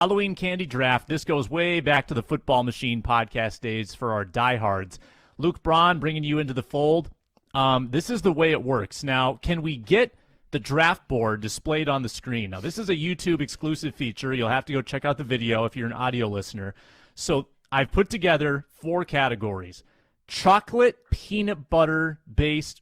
Halloween candy draft. This goes way back to the Football Machine podcast days for our diehards. Luke Braun bringing you into the fold. This is the way it works. Now, can we get the draft board displayed on the screen? Now, this is a YouTube exclusive feature. You'll have to go check out the video if you're an audio listener. So I've put together 4 categories. Chocolate or peanut butter based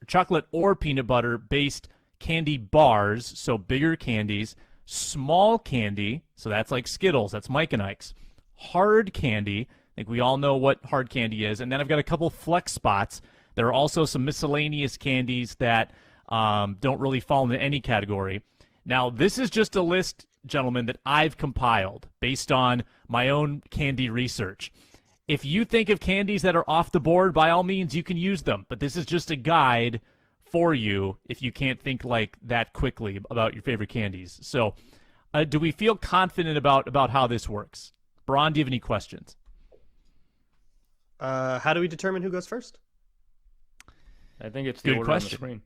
candy bars, so bigger candies. Small candy, so that's like Skittles, that's Mike and Ike's. Hard candy, I think we all know what hard candy is. And then I've got a couple flex spots. There are also some miscellaneous candies that don't really fall into any category. Now, this is just a list, gentlemen, that I've compiled based on my own candy research. If you think of candies that are off the board, by all means, you can use them. But this is just a guide for you if you can't think like that quickly about your favorite candies. So do we feel confident about how this works? Braun, do you have any questions? How do we determine who goes first? I think it's the order on the screen.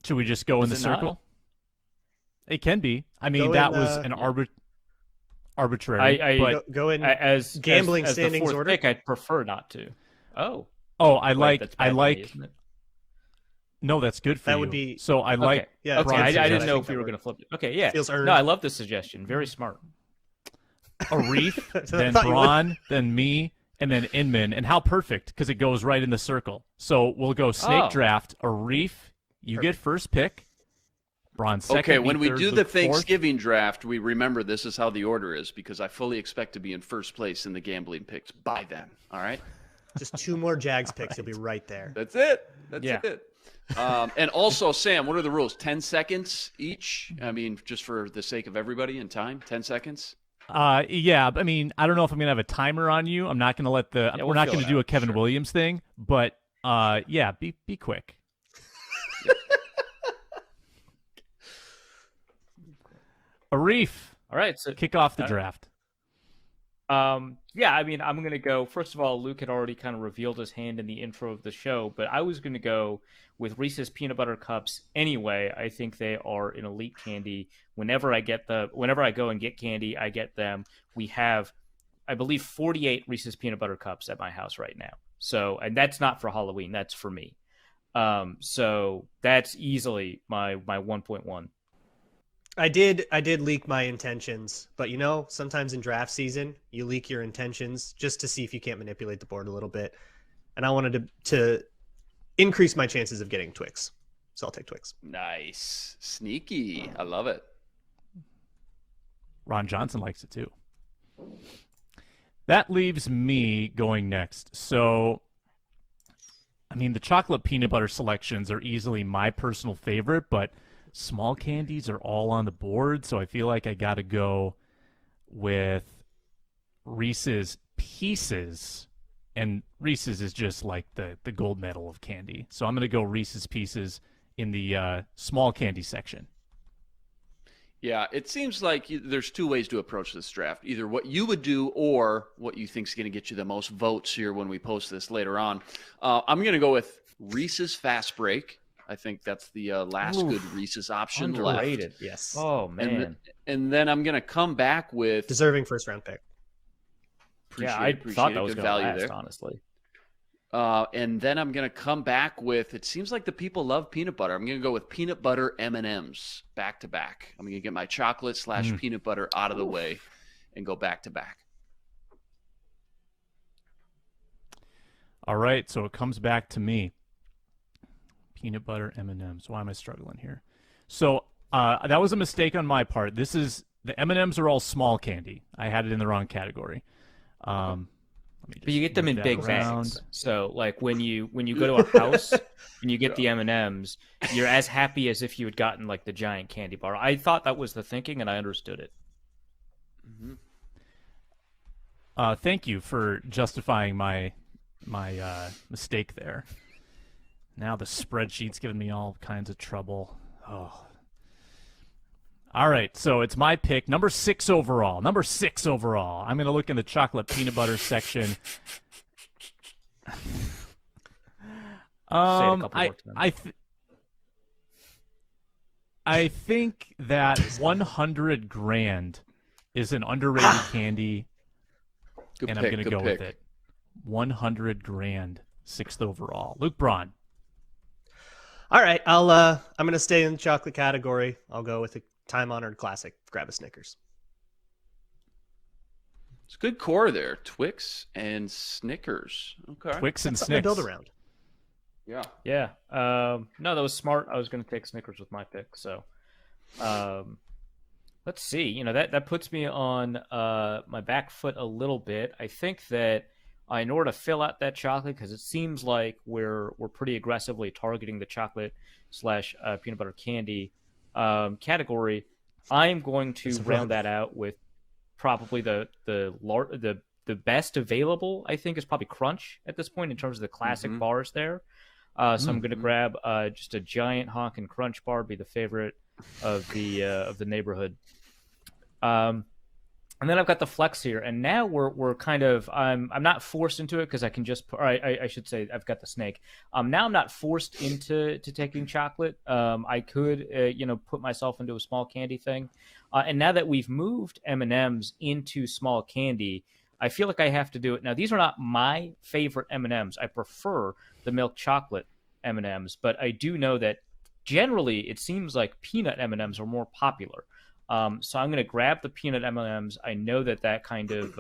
Should we just go in the circle? Not? It can be. I mean, that was an arbitrary. But go in as gambling as standings the fourth order. Pick, I'd prefer not to. Oh, I like. No, that's good for you. That would be. So I like. Okay. Yeah. Okay. I didn't know if we were going to flip it. Okay. Yeah. Feels earned. No, I love the suggestion. Very smart. Arif, then Braun, then me, and then Inman. And how perfect, because it goes right in the circle. So we'll go snake draft. Arif, you get first pick. Braun second. Okay, when we do the Thanksgiving fourth. draft, we remember this is how the order is, because I fully expect to be in first place in the gambling picks by then. All right? Just 2 more Jags picks. You'll be right there. That's it. That's it. And also, Sam, what are the rules? 10 seconds each? I mean, just for the sake of everybody in time, 10 seconds? Yeah. I mean, I don't know if I'm going to have a timer on you. I'm not going to let we're not going to do a Kevin Williams thing, but be quick. Arif. All right. So kick off the draft. Yeah, I mean, I'm going to go, first of all, Luke had already kind of revealed his hand in the intro of the show, but I was going to go with Reese's Peanut Butter Cups anyway. I think they are an elite candy. Whenever I go and get candy, I get them. We have, I believe, 48 Reese's Peanut Butter Cups at my house right now. So, and that's not for Halloween, that's for me. So that's easily my 1.1. I did leak my intentions, but sometimes in draft season, you leak your intentions just to see if you can't manipulate the board a little bit. And I wanted to increase my chances of getting Twix. So I'll take Twix. Nice. Sneaky. I love it. Ron Johnson likes it too. That leaves me going next. So, I mean, the chocolate peanut butter selections are easily my personal favorite, but small candies are all on the board, so I feel like I got to go with Reese's Pieces, and Reese's is just like the gold medal of candy. So I'm going to go Reese's Pieces in the small candy section. Yeah, it seems like there's 2 ways to approach this draft. Either what you would do or what you think is going to get you the most votes here when we post this later on. I'm going to go with Reese's Fast Break. I think that's the last good Reese's option Underrated. left. Yes. Oh, man. And then I'm going to come back with... Deserving first-round pick. I thought that was going to last, honestly. And then I'm going to come back with... It seems like the people love peanut butter. I'm going to go with peanut butter M&Ms back-to-back. I'm going to get my chocolate / peanut butter out of the way and go back-to-back. All right, so it comes back to me. Peanut butter M&Ms. Why am I struggling here? So that was a mistake on my part. The M&Ms are all small candy. I had it in the wrong category. But you get them in big bags. So like when you go to a house and you get the M&Ms, you're as happy as if you had gotten like the giant candy bar. I thought that was the thinking, and I understood it. Mm-hmm. Thank you for justifying my mistake there. Now the spreadsheet's giving me all kinds of trouble. Oh. All right, so it's my pick. Number 6 overall. I'm going to look in the chocolate peanut butter section. I think that 100 grand is an underrated candy, Good and pick, I'm going to good go pick. with it. 100 grand, 6th overall. Luke Braun. All right, I'm gonna stay in the chocolate category. I'll go with a time-honored classic. Grab a Snickers. It's a good core there. Twix and Snickers. Okay. Twix and That's something to Snicks. build around. Yeah. Yeah. No, that was smart. I was going to take Snickers with my pick. So, let's see. You know, that puts me on my back foot a little bit. I think that in order to fill out that chocolate, because it seems like we're pretty aggressively targeting the chocolate / peanut butter candy category, I'm going to round that out with probably the best available. I think is probably Crunch at this point in terms of the classic bars there. So I'm going to grab just a giant honkin' Crunch bar, be the favorite of the neighborhood. And then I've got the Flex here, and now we're kind of I'm not forced into it because I can just I should say I've got the Snake. Now I'm not forced into taking chocolate. I could put myself into a small candy thing, and now that we've moved M&Ms into small candy, I feel like I have to do it. Now these are not my favorite M&Ms. I prefer the milk chocolate M&Ms, but I do know that generally it seems like peanut M&Ms are more popular. So I'm going to grab the peanut M&Ms. I know that kind of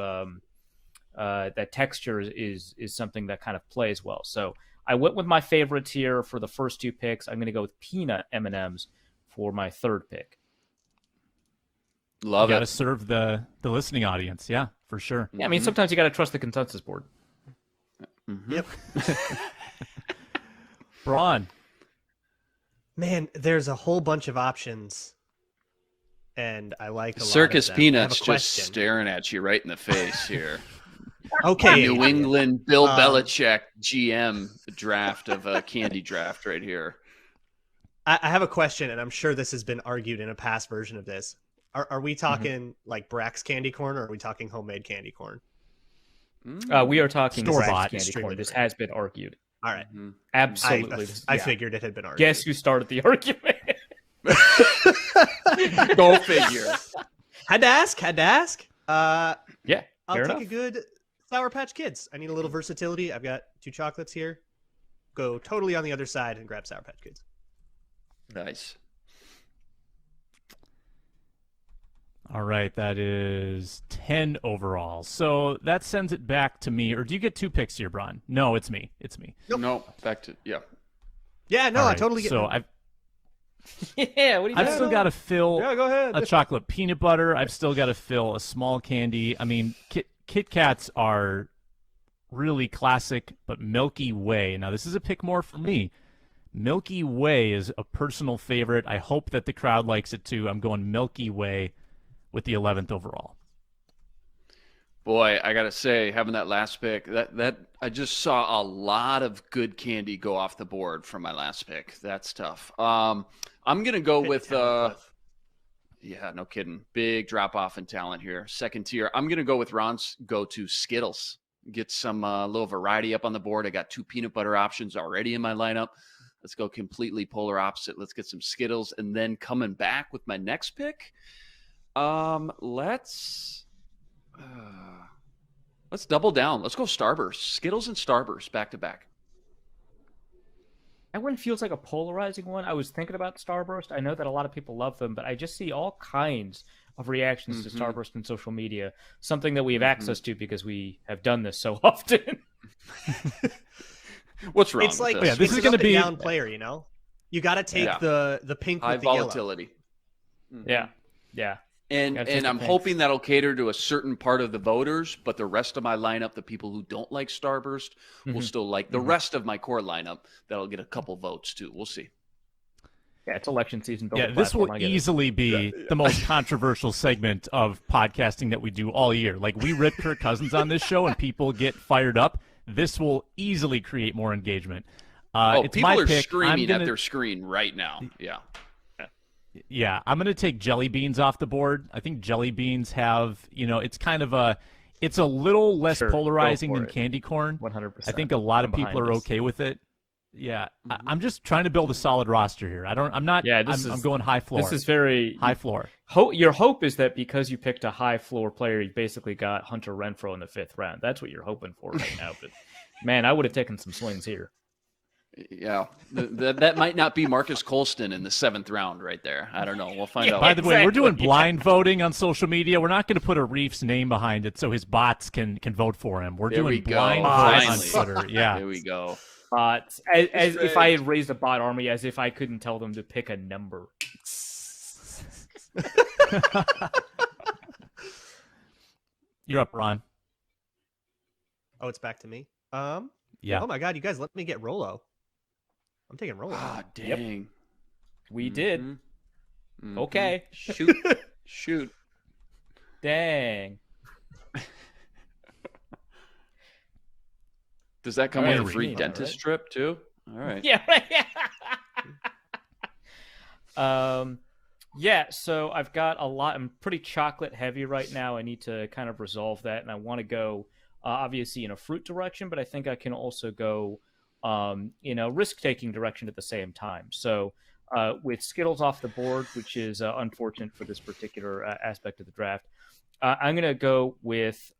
that texture is something that kind of plays well. So I went with my favorites here for the first two picks. I'm going to go with peanut M&Ms for my third pick. Love You it. got to serve the listening audience. Yeah, for sure. Yeah, I mean, sometimes you got to trust the consensus board. Yep. Braun. Man, there's a whole bunch of options, and I like a lot Circus of them. I have a Peanuts just question. staring at you right in the face here. Okay, New England Bill Um, Belichick GM draft of a candy draft right here. I have a question, and I'm sure this has been argued in a past version of this. Are we talking like Brax candy corn, or are we talking homemade candy corn? We are talking Store-bought. Brax candy Extremely corn. This different. has been argued. All right, Absolutely. I figured it had been argued. Guess who started the argument? Go figure. Had to ask. Yeah, I'll fair take enough. a good Sour Patch Kids. I need a little versatility. I've got 2 chocolates here. Go totally on the other side and grab Sour Patch Kids. Nice. All right, that is 10 overall. So that sends it back to me. Or do you get 2 picks here, Braun? No, it's me. It's me. Nope. No, back to yeah. Yeah, no, All I right, totally get. So I've Yeah, what do you I've got? still got to fill Yeah, go ahead. a chocolate peanut butter. I've still got to fill a small candy. I mean, Kit Kats are really classic, but Milky Way. Now, this is a pick more for me. Milky Way is a personal favorite. I hope that the crowd likes it too. I'm going Milky Way with the 11th overall. Boy, I gotta say, having that last pick, that I just saw a lot of good candy go off the board from my last pick. That's tough. I'm gonna go with yeah, no kidding. Big drop off in talent here. Second tier. I'm gonna go with Ron's go-to Skittles. Get some little variety up on the board. I got 2 peanut butter options already in my lineup. Let's go completely polar opposite. Let's get some Skittles, and then coming back with my next pick. Let's double down. Let's go Starburst. Skittles and Starburst back to back. That one feels like a polarizing one. I was thinking about Starburst. I know that a lot of people love them, but I just see all kinds of reactions to Starburst in social media. Something that we have access to because we have done this so often. What's wrong? It's like with this? Yeah, this is it's an gonna up and be- down player. You know, you got to take Yeah. the pink high with the yellow. volatility. Yeah. And Gotta take the I'm pinks. hoping that'll cater to a certain part of the voters, but the rest of my lineup, the people who don't like Starburst, will still like the rest of my core lineup. That'll get a couple votes too. We'll see. Yeah, it's election season. Build Yeah, a this will platform, I get it. easily be the most controversial segment of podcasting that we do all year. Like, we rip Kirk Cousins on this show and people get fired up. This will easily create more engagement. It's People my are pick. screaming at their screen right now. Yeah. Yeah, I'm going to take jelly beans off the board. I think jelly beans have, it's kind of it's a little less Sure, go polarizing for than it. candy corn. 100%. I think a lot of I'm people behind are this. okay with it. Yeah, I'm just trying to build a solid roster here. I'm not. Yeah, I'm going high floor. This is very high floor. Your hope is that because you picked a high floor player, you basically got Hunter Renfrow in the 5th round. That's what you're hoping for right now. But man, I would have taken some swings here. Yeah, that might not be Marcus Colston in the 7th round right there. I don't know. We'll find out. By the way, we're doing blind voting on social media. We're not going to put Arif's name behind it so his bots can vote for him. We're doing blind voting on Twitter. Yeah, there we go. Bots, as if I had raised a bot army, as if I couldn't tell them to pick a number. You're up, Ron. Oh, it's back to me. Yeah. Oh my God, you guys let me get Rolo. I'm taking Rolo. Ah, dang. Yep. We did. Mm-hmm. Okay. Shoot. Dang. Does that come All with right, a free Reed, dentist right? strip too? All right. Yeah. Yeah. So I've got a lot. I'm pretty chocolate heavy right now. I need to kind of resolve that, and I want to go obviously in a fruit direction, but I think I can also go in a risk-taking direction at the same time. So with Skittles off the board, which is unfortunate for this particular aspect of the draft, I'm going to go with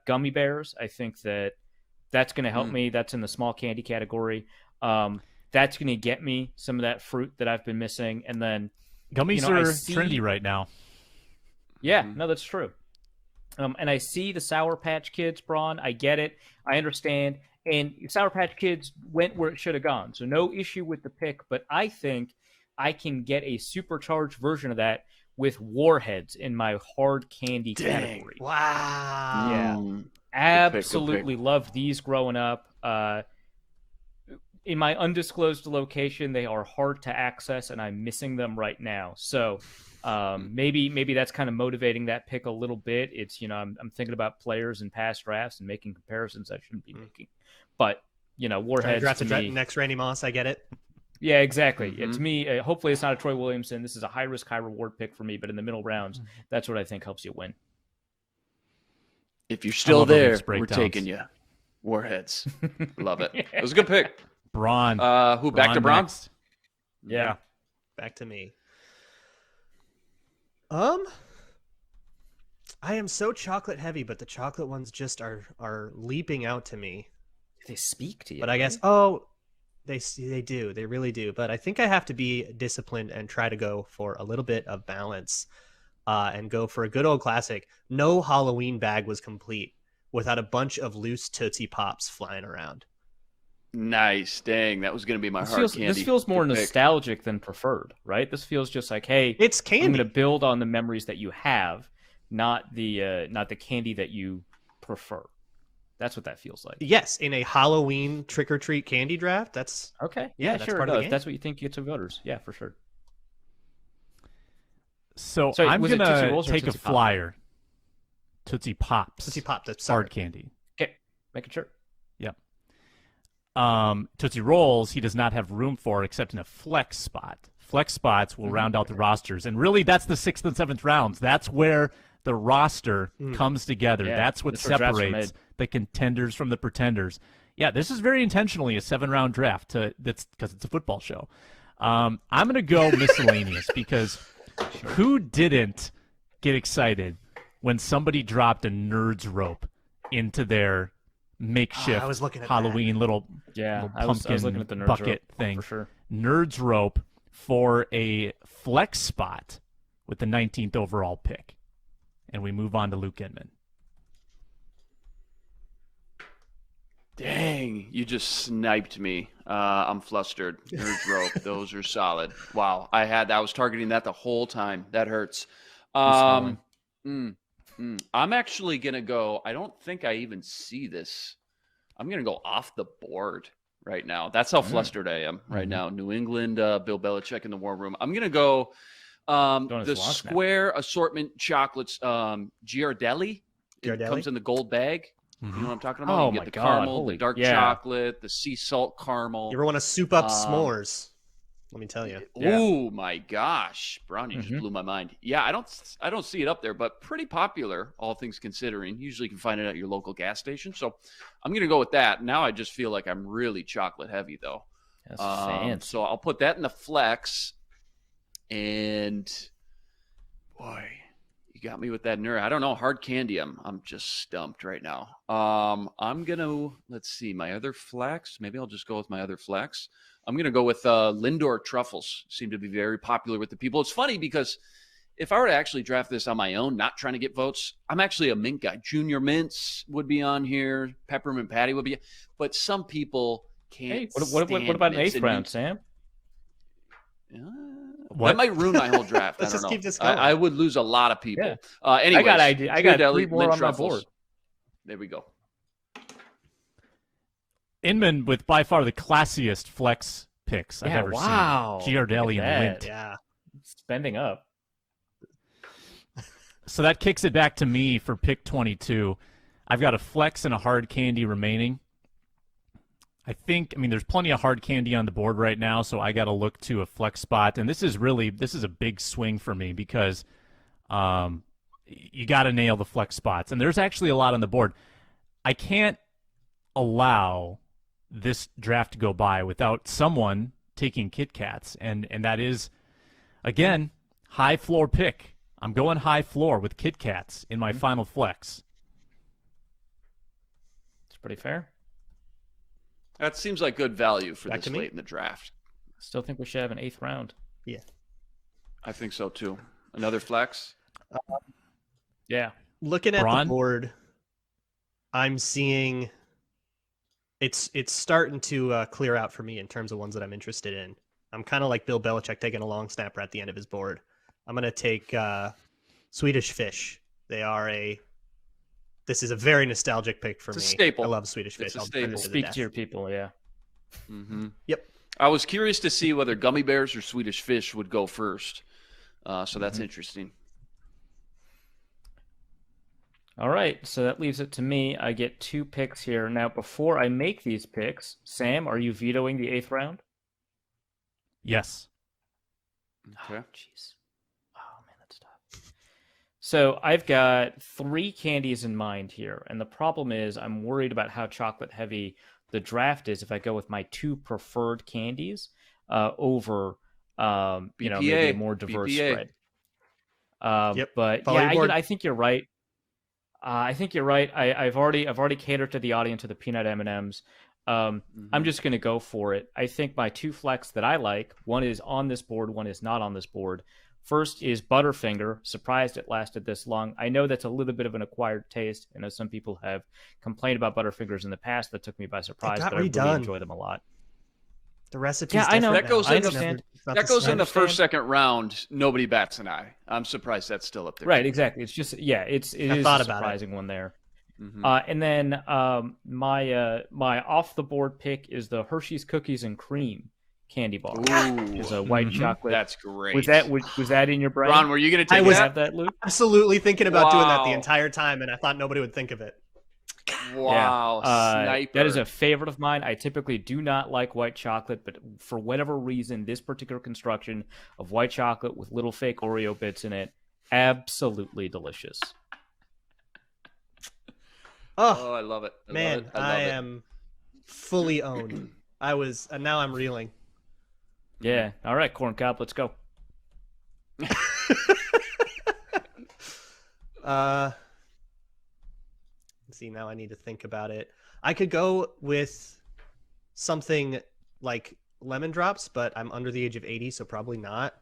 gummy bears. I think that's going to help me. That's in the small candy category. That's going to get me some of that fruit that I've been missing. And then Gummies are trendy right now. Yeah, no, that's true. And I see the Sour Patch Kids, Braun. I get it. I understand. And Sour Patch Kids went where it should have gone. So no issue with the pick. But I think I can get a supercharged version of that with Warheads in my hard candy category. Wow. Yeah. Absolutely loved these growing up. In my undisclosed location, they are hard to access, and I'm missing them right now. So maybe that's kind of motivating that pick a little bit. It's, I'm thinking about players in past drafts and making comparisons I shouldn't be making. But, Warheads to me... Next Randy Moss, I get it. Yeah, exactly. Yeah, to me, hopefully it's not a Troy Williamson. This is a high-risk, high-reward pick for me, but in the middle rounds, that's what I think helps you win. If you're still there, we're taking you. Warheads. Love it. It was a good pick. Braun. Who, back to Braun? Yeah. Back to me. I am so chocolate heavy, but the chocolate ones just are leaping out to me. They speak to you. But I guess they do. They really do. But I think I have to be disciplined and try to go for a little bit of balance and go for a good old classic. No Halloween bag was complete without a bunch of loose Tootsie Pops flying around. Nice. Dang, that was going to be my hard candy. This feels more pick. nostalgic than preferred, right? This feels just like, hey, it's candy. I'm going to build on the memories that you have, not the candy that you prefer. That's what that feels like. Yes, in a Halloween trick-or-treat candy draft, that's... Okay. Yeah, that's sure. part of the game. That's what you think gets to voters. Yeah, for sure. So Sorry, I'm was it going Tootsie to Rolls or take a Tootsie Pop? flyer. Tootsie Pops. Tootsie Pop, that's hard candy. Okay, making sure. Yep. Tootsie Rolls, he does not have room for except in a flex spot. Flex spots will round out the rosters. And really, that's the 6th and 7th rounds. That's where the roster comes together. Yeah, that's what separates the contenders from the pretenders. Yeah, this is very intentionally a 7-round draft that's because it's a football show. I'm going to go miscellaneous because who didn't get excited when somebody dropped a Nerds rope into their makeshift I was looking at Halloween little I pumpkin was looking at the Nerds bucket rope, thing. for sure. Nerds rope for a flex spot with the 19th overall pick. And we move on to Luke Inman. Dang, you just sniped me. I'm flustered. Nerds rope, those are solid. Wow, I was targeting that the whole time. That hurts. I'm actually gonna go. I don't think I even see this. I'm gonna go off the board right now. That's how flustered I am right now. New England, Bill Belichick in the war room. I'm gonna go the square assortment chocolates. Ghirardelli. It comes in the gold bag. You know what I'm talking about? Oh, you get my the God. caramel, the dark chocolate, the sea salt caramel. You ever want to soup up s'mores? Let me tell you. Oh my gosh, Braun, you just blew my mind. Yeah, I don't see it up there, but pretty popular, all things considering. Usually you can find it at your local gas station. So I'm gonna go with that. Now I just feel like I'm really chocolate heavy though. That's fancy. So I'll put that in the flex. And boy, you got me with that nerd. I don't know. Hard candy. I'm just stumped right now. I'm gonna let's see my other flex. Maybe I'll just go with my other flex. I'm gonna go with Lindor truffles. Seem to be very popular with the people. It's funny because if I were to actually draft this on my own, not trying to get votes, I'm actually a mint guy. Junior mints would be on here. Peppermint patty would be. But some people can't. Hey, what about an eighth round, Sam? That might ruin my whole draft. Let's I don't just know. keep this going. I would lose a lot of people. Yeah. Anyways, I got Ghirardelli, 3 more mint on my truffles. board. There we go. Inman with by far the classiest flex picks I've ever wow. seen. Ghirardelli Look at and that. Lint. Yeah. Spending up. So that kicks it back to me for pick 22. I've got a flex and a hard candy remaining. I mean, there's plenty of hard candy on the board right now, so I got to look to a flex spot. And this is a big swing for me because you got to nail the flex spots. And there's actually a lot on the board. I can't allow this draft to go by without someone taking Kit Kats. And that is, again, high floor pick. I'm going high floor with Kit Kats in my final flex. It's pretty fair. That seems like good value for Back this to me? late in the draft. Still think we should have an 8th round. Yeah. I think so too. Another flex. Yeah. Looking at Braun? the board, I'm seeing it's starting to clear out for me in terms of ones that I'm interested in. I'm kind of like Bill Belichick taking a long snapper at the end of his board. I'm going to take Swedish Fish. This is a very nostalgic pick for It's a me. staple. I love Swedish Fish. It's a I'll drink staple. it to the Speak death. to your people, yeah. Mm-hmm. Yep. I was curious to see whether gummy bears or Swedish Fish would go first. So that's interesting. All right, so that leaves it to me. I get 2 picks here. Now, before I make these picks, Sam, are you vetoing the 8th round? Yes. Okay. Jeez. Oh, man, that's tough. So I've got 3 candies in mind here, and the problem is I'm worried about how chocolate heavy the draft is if I go with my 2 preferred candies over, maybe a more diverse BPA. spread. Yep. But Follow your yeah, board. I think you're right. I think you're right. I've already catered to the audience of the peanut M&Ms. I'm just going to go for it. I think my 2 flex that I like, one is on this board, one is not on this board. First is Butterfinger. Surprised it lasted this long. I know that's a little bit of an acquired taste. I know some people have complained about Butterfingers in the past. That took me by surprise, got but I really redone. enjoy them a lot. The recipe's Yeah, I know. different That goes now. in It's the- understand. it's not That the goes same. in the understand. first, second round. Nobody bats an eye. I'm surprised that's still up there. Right, exactly. It's just, it I is thought a about it. surprising one there. Mhm. And then my off the board pick is the Hershey's Cookies and Cream candy bar. Ooh, Is a white chocolate. that's great. Was that in your brain? Ron, were you going to I take Did you was- that? have that, Luke? Absolutely thinking about doing that the Wow. entire time, and I thought nobody would think of it. Wow, sniper. That is a favorite of mine. I typically do not like white chocolate, but for whatever reason, this particular construction of white chocolate with little fake Oreo bits in it, absolutely delicious. Oh, I love it. man, I love I it. am fully owned. And now I'm reeling. Yeah. All right, corn cob, let's go. Let's see, now I need to think about it. I could go with something like lemon drops, but I'm under the age of 80, so probably not.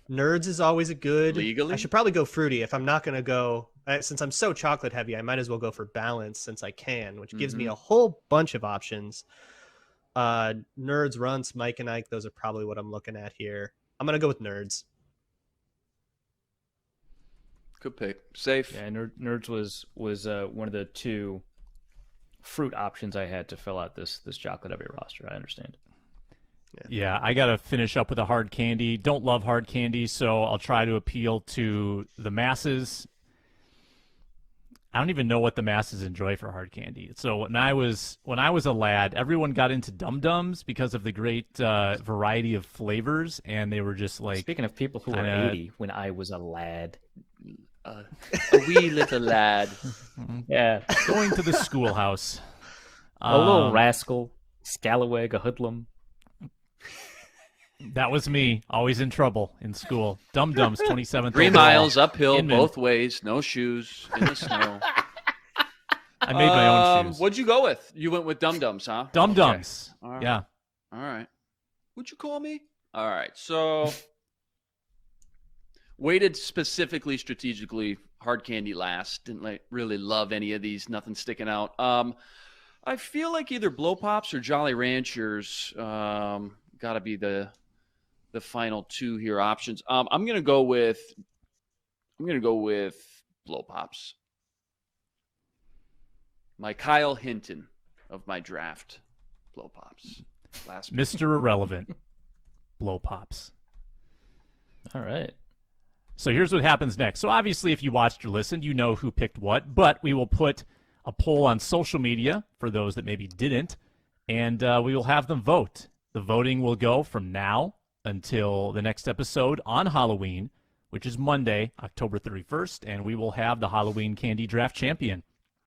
Nerds is always a good. Legally? I should probably go fruity. If I'm not going to go, since I'm so chocolate heavy, I might as well go for balance since I can, which gives me a whole bunch of options. Nerds, Runts, Mike and Ike, those are probably what I'm looking at here. I'm going to go with Nerds. Good pick. Safe. Yeah, Nerds was one of the 2 fruit options I had to fill out this chocolate heavy roster. I understand. Yeah, I got to finish up with a hard candy. Don't love hard candy, so I'll try to appeal to the masses. I don't even know what the masses enjoy for hard candy. So when I was a lad, everyone got into Dum Dums because of the great variety of flavors, and they were just like, Speaking of people who were kinda- 80 when I was a lad. A wee little lad. Yeah. going to the schoolhouse. A little rascal. Scalawag, a hoodlum. That was me, always in trouble in school. Dum Dums, 27th. 3 overall. miles uphill Inman. both ways, no shoes in the snow. I made my own shoes. What'd you go with? You went with Dum Dums, huh? Dum Okay. Dums. All right. Yeah. All right. What'd you call me? All right. So weighted specifically, strategically, hard candy last. Didn't really love any of these. Nothing sticking out. I feel like either Blow Pops or Jolly Ranchers got to be the final two here options. I'm gonna go with Blow Pops. My Kyle Hinton of my draft. Blow Pops. Last pick. Mr. Irrelevant. Blow Pops. All right. So here's what happens next. So obviously, if you watched or listened, you know who picked what, but we will put a poll on social media for those that maybe didn't, and we will have them vote. The voting will go from now until the next episode on Halloween, which is Monday, October 31st, and we will have the Halloween Candy Draft champion.